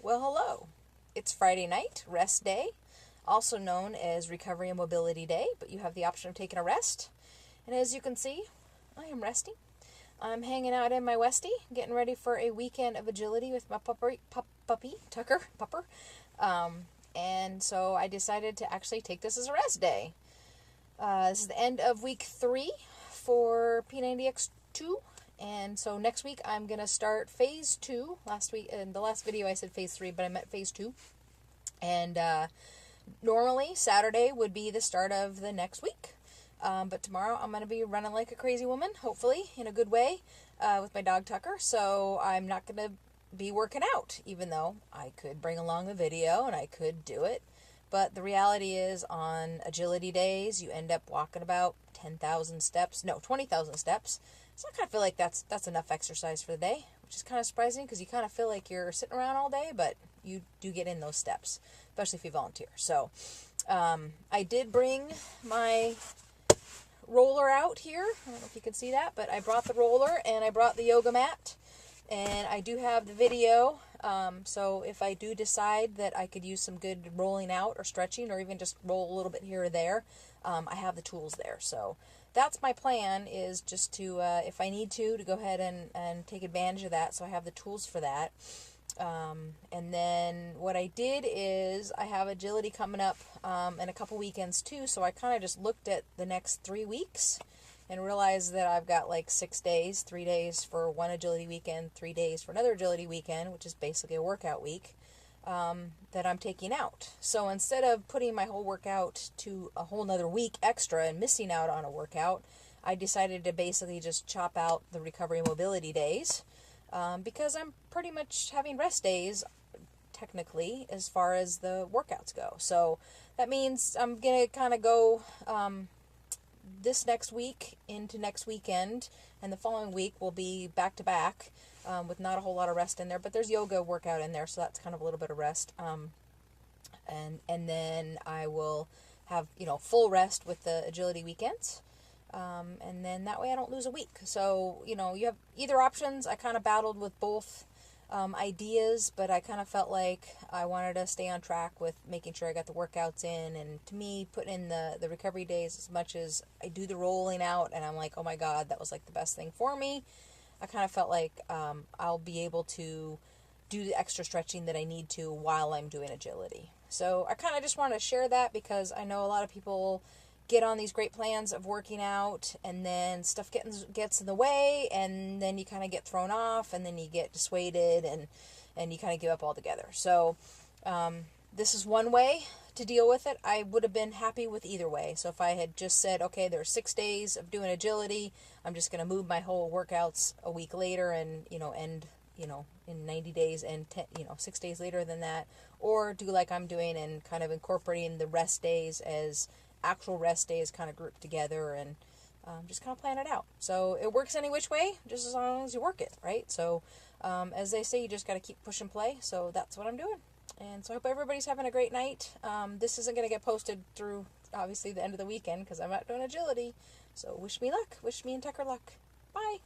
Well, hello. It's Friday night, rest day, also known as Recovery and Mobility Day, but you have the option of taking a rest. And as you can see, I am resting. I'm hanging out in my Westie, getting ready for a weekend of agility with my puppy, Tucker, Pupper. And so I decided to actually take this as a rest day. This is the end of week 3 for P90X2. And so next week I'm going to start phase 2. Last week, in the last video I said phase 3, but I meant phase 2. And normally Saturday would be the start of the next week. But tomorrow I'm going to be running like a crazy woman, hopefully, in a good way, with my dog Tucker. So I'm not going to be working out, even though I could bring along a video and I could do it. But the reality is on agility days, you end up walking about 10,000 steps, no, 20,000 steps. So I kind of feel like that's enough exercise for the day, which is kind of surprising because you kind of feel like you're sitting around all day, but you do get in those steps, especially if you volunteer. So I did bring my roller out here. I don't know if you can see that, but I brought the roller and I brought the yoga mat, and I do have the video. So if I do decide that I could use some good rolling out or stretching or even just roll a little bit here or there, I have the tools there. So that's my plan, is just to, if I need to go ahead and take advantage of that. So I have the tools for that. And then what I did is I have agility coming up in a couple weekends too. So I kind of just looked at the next 3 weeks and realized that I've got like 6 days, 3 days for one agility weekend, 3 days for another agility weekend, which is basically a workout week, that I'm taking out. So instead of putting my whole workout to a whole nother week extra and missing out on a workout, I decided to basically just chop out the recovery and mobility days, because I'm pretty much having rest days technically as far as the workouts go. So that means I'm going to kind of go this next week into next weekend, and the following week will be back to back, with not a whole lot of rest in there, but there's yoga workout in there, so that's kind of a little bit of rest. And then I will have, full rest with the agility weekends. And then that way I don't lose a week. So, you have either options. I kind of battled with both ideas, but I kind of felt like I wanted to stay on track with making sure I got the workouts in. And to me, putting in the recovery days, as much as I do the rolling out and I'm like, oh my God, that was like the best thing for me, I kind of felt like I'll be able to do the extra stretching that I need to while I'm doing agility. So I kind of just want to share that because I know a lot of people get on these great plans of working out and then stuff gets in the way, and then you kind of get thrown off, and then you get dissuaded, and you kind of give up altogether. So this is one way to deal with it. I would have been happy with either way. So if I had just said, okay, there's 6 days of doing agility, I'm just going to move my whole workouts a week later and, end, in 90 days and 6 days later than that, or do like I'm doing and kind of incorporating the rest days as actual rest days kind of grouped together, and just kind of plan it out. So it works any which way, just as long as you work it, right? So as they say, you just got to keep push and play. So that's what I'm doing. And so I hope everybody's having a great night. This isn't going to get posted through, obviously, the end of the weekend because I'm out doing agility. So wish me luck. Wish me and Tucker luck. Bye.